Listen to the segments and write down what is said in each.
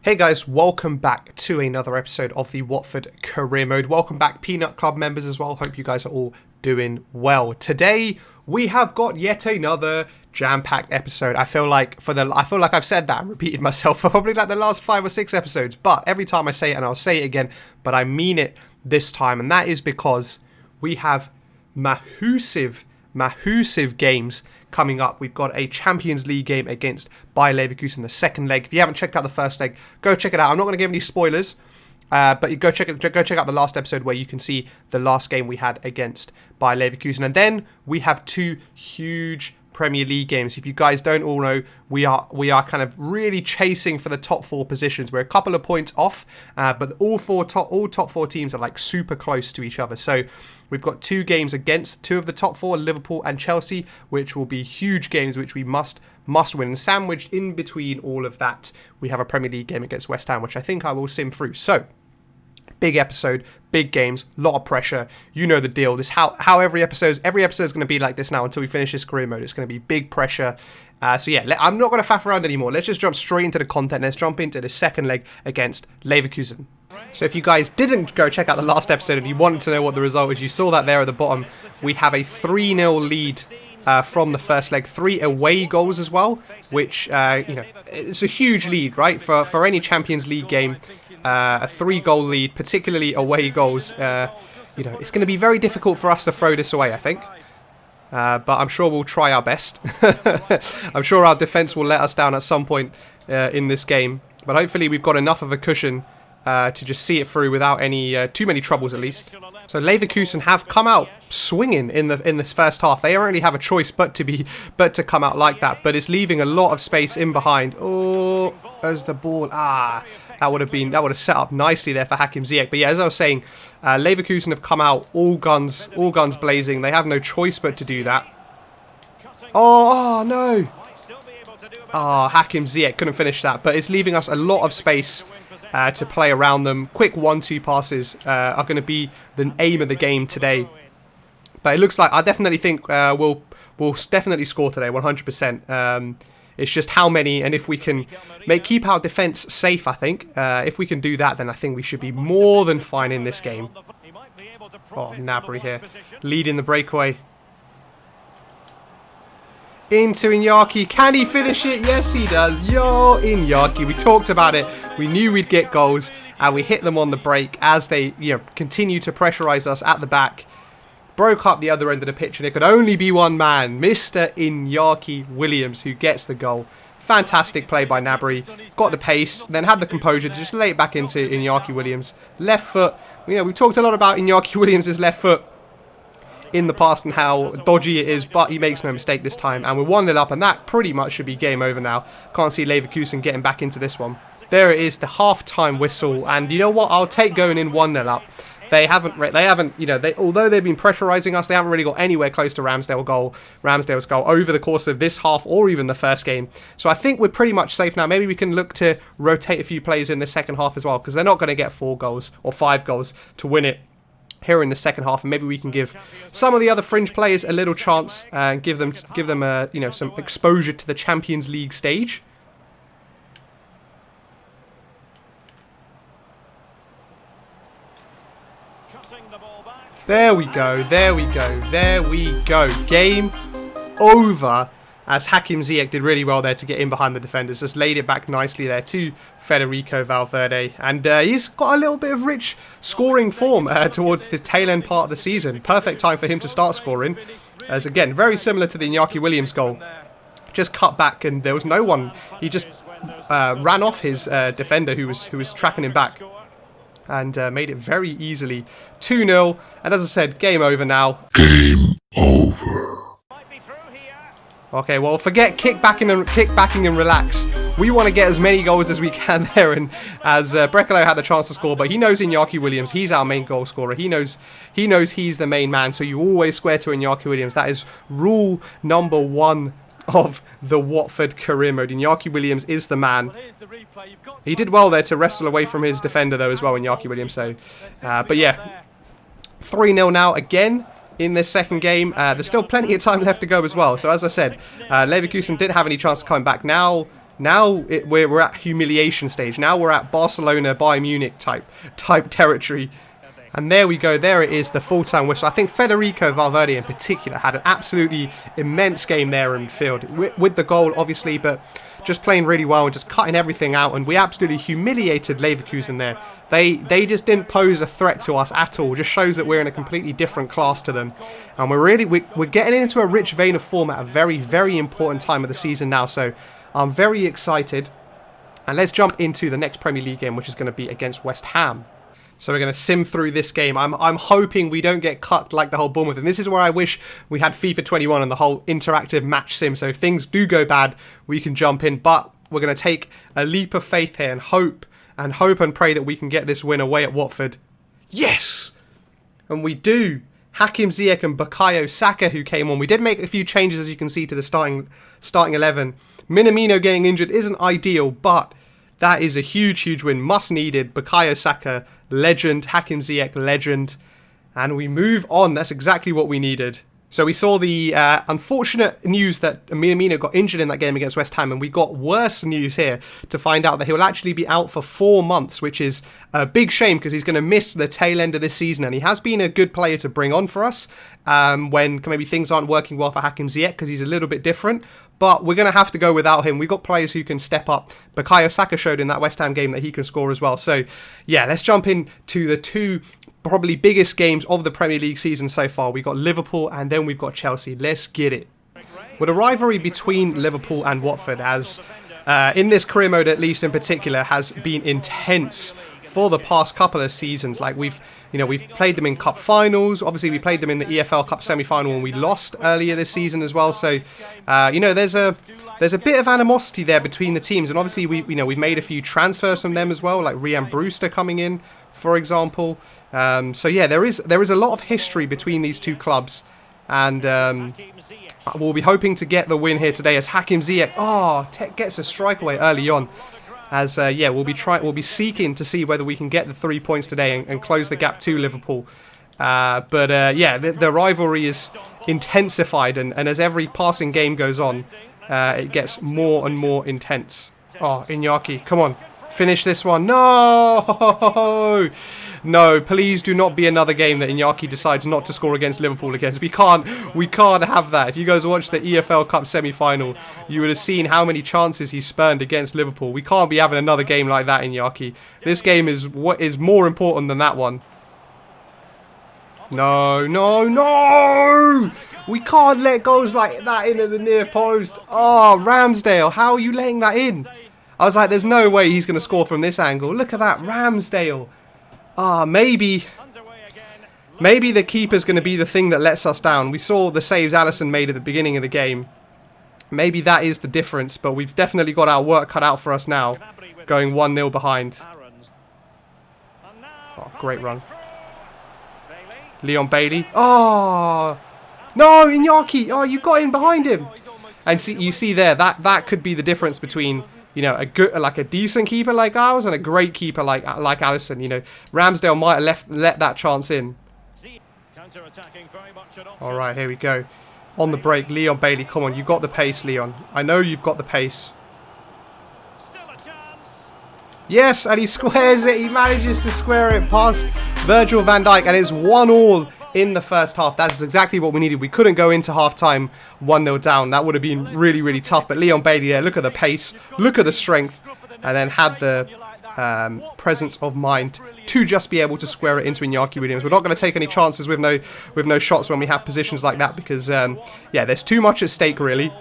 Hey guys, welcome back to another episode of the Watford Career Mode. Welcome back Peanut Club members as well. Hope you guys are all doing well. Today we have got yet another jam-packed episode. I feel like I've said that and repeated myself for probably like the last 5 or 6 episodes, but every time I say it, and I'll say it again, but I mean it this time, and that is because we have massive games coming up. We've got a Champions League game against Bayer Leverkusen, the second leg. If you haven't checked out the first leg, go check it out. I'm not going to give any spoilers, but you go check out the last episode where you can see the last game we had against Bayer Leverkusen. And then we have 2 huge Premier League games. If you guys don't all know, we are kind of really chasing for the top 4 positions. We're a couple of points off, but all top 4 teams are like super close to each other. So we've got 2 games against 2 of the top 4, Liverpool and Chelsea, which will be huge games which we must win. And sandwiched in between all of that, we have a Premier League game against West Ham, which I think I will sim through. So big episode, big games, lot of pressure. You know the deal. This how every episode is going to be like this now until we finish this career mode. It's going to be big pressure. So yeah, I'm not going to faff around anymore. Let's just jump straight into the content. Let's jump into the second leg against Leverkusen. So if you guys didn't go check out the last episode and you wanted to know what the result is, you saw that there at the bottom. We have a 3-0 lead from the first leg, 3 away goals as well, which it's a huge lead, right? For any Champions League game. A 3-goal lead, particularly away goals. It's going to be very difficult for us to throw this away, I think. But I'm sure we'll try our best. I'm sure our defence will let us down at some point in this game. But hopefully we've got enough of a cushion to just see it through without any too many troubles, at least. So Leverkusen have come out swinging in this first half. They don't really have a choice but to come out like that. But it's leaving a lot of space in behind. Oh, as the ball that would have set up nicely there for Hakim Ziyech. But yeah, as I was saying, Leverkusen have come out all guns blazing. They have no choice but to do that. Oh no! Hakim Ziyech couldn't finish that, but it's leaving us a lot of space to play around them. Quick 1-2 passes are going to be the aim of the game today. But it looks like I definitely think we'll definitely score today, 100%. It's just how many, and if we can keep our defence safe, I think. If we can do that, then I think we should be more than fine in this game. Oh, Gnabry here, leading the breakaway. Into Iñaki. Can he finish it? Yes, he does. Yo, Iñaki. We talked about it. We knew we'd get goals, and we hit them on the break as they continue to pressurise us at the back. Broke up the other end of the pitch, and it could only be one man, Mr. Iñaki Williams, who gets the goal. Fantastic play by Gnabry. Got the pace, then had the composure to just lay it back into Iñaki Williams. Left foot. We talked a lot about Iñaki Williams' left foot in the past and how dodgy it is, but he makes no mistake this time. And we're 1-0 up, and that pretty much should be game over now. Can't see Leverkusen getting back into this one. There it is, the half-time whistle. And you know what? I'll take going in 1-0 up. They haven't, although they've been pressurising us, they haven't really got anywhere close to Ramsdale's goal over the course of this half or even the first game. So I think we're pretty much safe now. Maybe we can look to rotate a few players in the second half as well, because they're not going to get 4 goals or 5 goals to win it here in the second half, and maybe we can give some of the other fringe players a little chance and give them some exposure to the Champions League stage. There we go. Game over, as Hakim Ziyech did really well there to get in behind the defenders. Just laid it back nicely there to Federico Valverde. And he's got a little bit of rich scoring form towards the tail end part of the season. Perfect time for him to start scoring. As again, very similar to the Iñaki Williams goal. Just cut back and there was no one. He just ran off his defender who was tracking him back. And made it very easily 2-0. And as I said, game over now. Game over. Okay, well, forget kickbacking and relax. We want to get as many goals as we can there. And as Brekalo had the chance to score, but he knows Iñaki Williams. He's our main goal scorer. He knows he's the main man. So you always square to Iñaki Williams. That is rule number 1 of the Watford career mode. Iñaki Williams is the man. He did well there to wrestle away from his defender though as well, Iñaki Williams. So, but yeah, 3-0 now again in this second game. There's still plenty of time left to go as well. So as I said, Leverkusen didn't have any chance of coming back. Now Now we're at humiliation stage. Now we're at Barcelona, Bayern Munich type territory. And there we go. There it is, the full-time whistle. I think Federico Valverde in particular had an absolutely immense game there in midfield. With the goal, obviously, but just playing really well and just cutting everything out. And we absolutely humiliated Leverkusen there. They just didn't pose a threat to us at all. Just shows that we're in a completely different class to them. And we're getting into a rich vein of form at a very, very important time of the season now. So I'm very excited. And let's jump into the next Premier League game, which is going to be against West Ham. So we're going to sim through this game. I'm hoping we don't get cucked like the whole Bournemouth. And this is where I wish we had FIFA 21 and the whole interactive match sim. So if things do go bad, we can jump in. But we're going to take a leap of faith here and hope and pray that we can get this win away at Watford. Yes! And we do. Hakim Ziyech and Bukayo Saka who came on. We did make a few changes, as you can see, to the starting 11. Minamino getting injured isn't ideal, but that is a huge, huge win. Must needed. Bukayo Saka, legend. Hakim Ziyech, legend. And we move on. That's exactly what we needed. So we saw the unfortunate news that Minamino got injured in that game against West Ham, and we got worse news here to find out that he'll actually be out for 4 months, which is a big shame because he's going to miss the tail end of this season, and he has been a good player to bring on for us when maybe things aren't working well for Hakim Ziyech because he's a little bit different. But we're going to have to go without him. We've got players who can step up. Bukayo Saka showed in that West Ham game that he can score as well. So, yeah, let's jump into the two probably biggest games of the Premier League season so far. We've got Liverpool and then we've got Chelsea. Let's get it. Well, the rivalry between Liverpool and Watford has, in this career mode at least in particular, has been intense for the past couple of seasons. Like we've played them in cup finals. Obviously, we played them in the EFL Cup semi-final and we lost earlier this season as well. So, there's a bit of animosity there between the teams, and obviously we've made a few transfers from them as well, like Ryan Brewster coming in, for example. So yeah, there is a lot of history between these two clubs, and we'll be hoping to get the win here today as Hakim Ziyech gets a strike away early on. As we'll be seeking to see whether we can get the 3 points today and close the gap to Liverpool. The rivalry is intensified, and as every passing game goes on, it gets more and more intense. Oh, Iñaki, come on, finish this one. No, please do not be another game that Iñaki decides not to score against Liverpool against. We can't have that. If you guys watched the EFL Cup semi-final, you would have seen how many chances he spurned against Liverpool. We can't be having another game like that, Iñaki. This game is what is more important than that one. No! We can't let goals like that into the near post. Oh, Ramsdale, how are you letting that in? I was like, there's no way he's going to score from this angle. Look at that, Ramsdale. Maybe the keeper's going to be the thing that lets us down. We saw the saves Alisson made at the beginning of the game. Maybe that is the difference, but we've definitely got our work cut out for us now, going 1-0 behind. Oh, great run. Leon Bailey. Oh, no, Iñaki. Oh, you got in behind him. And you see there, that could be the difference between, a decent keeper like ours and a great keeper like Alisson. Ramsdale might have let that chance in. All right, here we go. On the break, Leon Bailey. Come on, you've got the pace, Leon. I know you've got the pace. Yes, and he squares it. He manages to square it past Virgil van Dijk, and it's 1-1 in the first half. That's exactly what we needed. We couldn't go into half-time 1-0 down. That would have been really, really tough. But Leon Bailey there, look at the pace, look at the strength, and then had the presence of mind to just be able to square it into Iñaki Williams. We're not going to take any chances with no shots when we have positions like that because, there's too much at stake, really.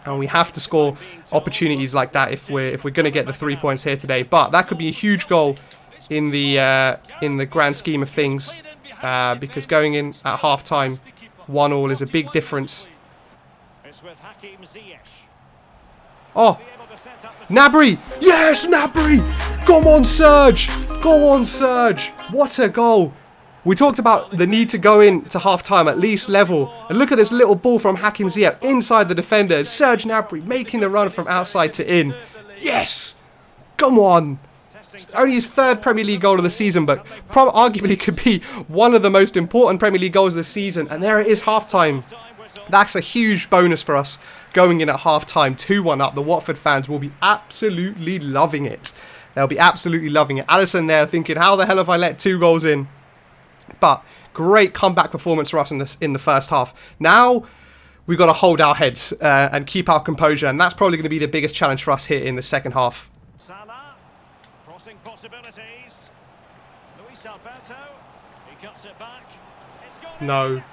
And we have to score opportunities like that if we're going to get the 3 points here today. But that could be a huge goal in the grand scheme of things, because going in at half time 1-1 is a big difference. Oh, Gnabry! Yes, Gnabry! Come on, Serge! Go on, Serge! What a goal! We talked about the need to go in to half-time at least level. And look at this little ball from Hakim Ziyech inside the defender. Serge Gnabry making the run from outside to in. Yes! Come on! Only his third Premier League goal of the season, but arguably could be one of the most important Premier League goals of the season. And there it is, half-time. That's a huge bonus for us going in at half-time, 2-1 up. The Watford fans will be absolutely loving it. They'll be absolutely loving it. Alisson there thinking, how the hell have I let 2 goals in? But great comeback performance for us in the first half. Now we've got to hold our heads and keep our composure, and that's probably going to be the biggest challenge for us here in the second half. Salah, crossing possibilities. Luis Alberto, he cuts it back. It's gone No. beyond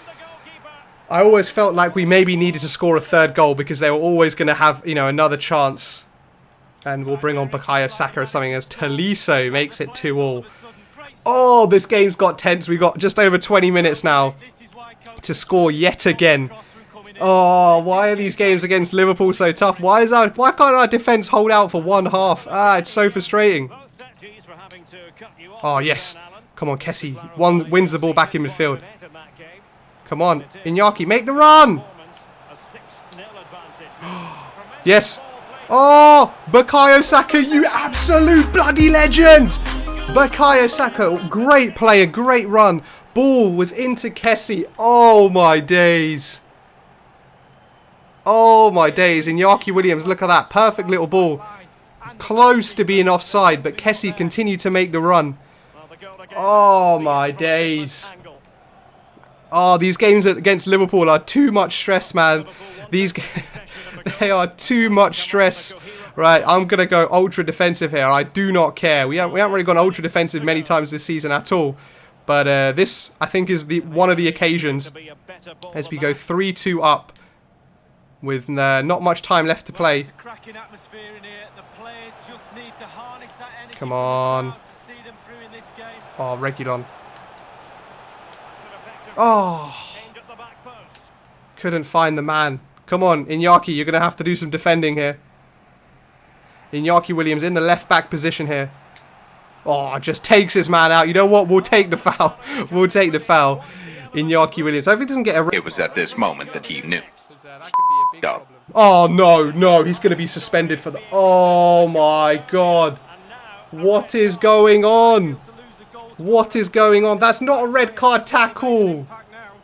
the goalkeeper. I always felt like we maybe needed to score a 3rd goal because they were always going to have, you know, another chance. And we'll bring on Bukayo Saka or something as Tolisso makes it 2-2. Oh, this game's got tense. We've got just over 20 minutes now to score yet again. Oh, why are these games against Liverpool so tough? Why can't our defence hold out for one half? It's so frustrating. Oh, yes. Come on, Kessie. Wins the ball back in midfield. Come on, Iñaki, make the run! Yes. Oh, Bukayo Saka, you absolute bloody legend! Bukayo Saka, great player, great run. Ball was into Kessie. Oh my days. Oh my days. Iñaki Williams, look at that. Perfect little ball. Close to being offside, but Kessie continued to make the run. Oh my days. Oh, these games against Liverpool are too much stress, man. They are too much stress. Right, I'm going to go ultra defensive here. I do not care. We haven't really gone ultra defensive many times this season at all. But this, I think, is one of the occasions as we go 3-2 up with not much time left to play. Come on. Oh, Reguilon. Oh. Couldn't find the man. Come on, Iñaki, you're going to have to do some defending here. Iñaki Williams in the left-back position here. Oh, just takes his man out. You know what? We'll take the foul. We'll take the foul. Iñaki Williams. I hope he doesn't get a... It was at this moment that he knew. Oh, no, no. He's going to be suspended for the... Oh, my God. What is going on? What is going on? That's not a red card tackle.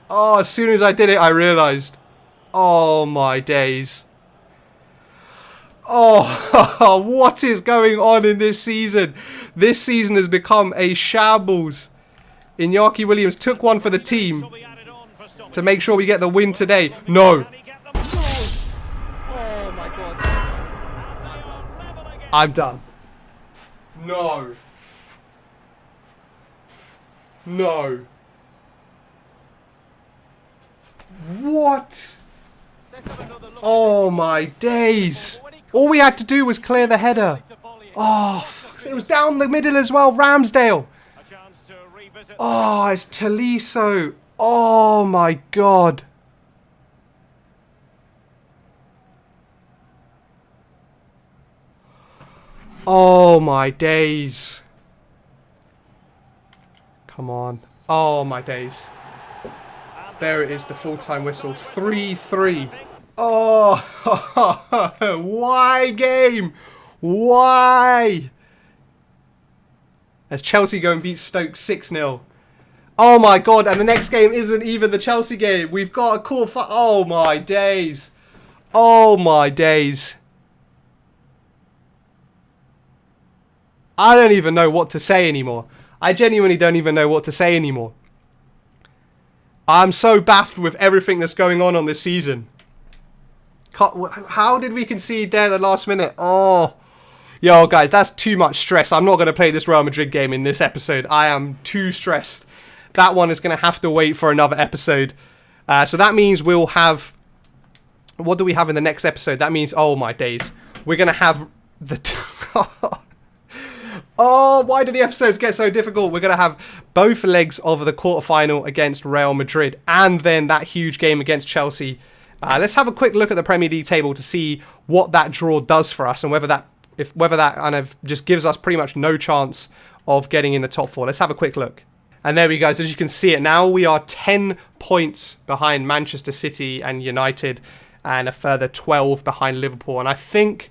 Oh, as soon as I did it, I realised. Oh, my days. Oh, what is going on in this season? This season has become a shambles. Iñaki Williams took one for the team to make sure we get the win today. No. Oh, my God. I'm done. No. No. What? Oh, my days. All we had to do was clear the header. Oh, it was down the middle as well. Ramsdale. Oh, it's Tolisso. Oh, my God. Oh, my days. Come on. Oh, my days. There it is, the full-time whistle. 3-3. Oh, why game? Why? As Chelsea go and beat Stoke 6-0. Oh my God, and the next game isn't even the Chelsea game. We've got a call for... Oh my days. Oh my days. I don't even know what to say anymore. I genuinely don't even know what to say anymore. I'm so baffled with everything that's going on this season. How did we concede there at the last minute? Oh. Yo, guys, that's too much stress. I'm not going to play this Real Madrid game in this episode. I am too stressed. That one is going to have to wait for another episode. So that means we'll have... What do we have in the next episode? That means... Oh, my days. We're going to have the... Oh, why do the episodes get so difficult? We're going to have both legs of the quarterfinal against Real Madrid and then that huge game against Chelsea. Let's have a quick look at the Premier League table to see what that draw does for us and whether that kind of just gives us pretty much no chance of getting in the top 4. Let's have a quick look. And there we go. So as you can see it now, we are 10 points behind Manchester City and United and a further 12 behind Liverpool. And I think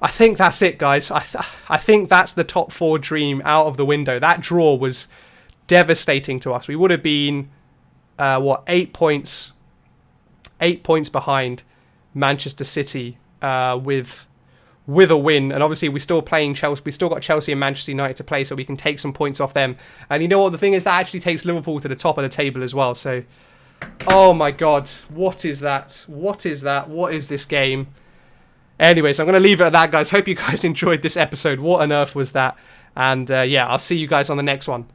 that's it, guys. I think that's the top 4 dream out of the window. That draw was devastating to us. We would have been 8 points. 8 points behind Manchester City with a win, and obviously we're still playing Chelsea. We still got Chelsea and Manchester United to play, so we can take some points off them. And you know what? The thing is, that actually takes Liverpool to the top of the table as well. So, oh my God, what is that? What is that? What is this game? Anyways, I'm going to leave it at that, guys. Hope you guys enjoyed this episode. What on earth was that? And yeah, I'll see you guys on the next one.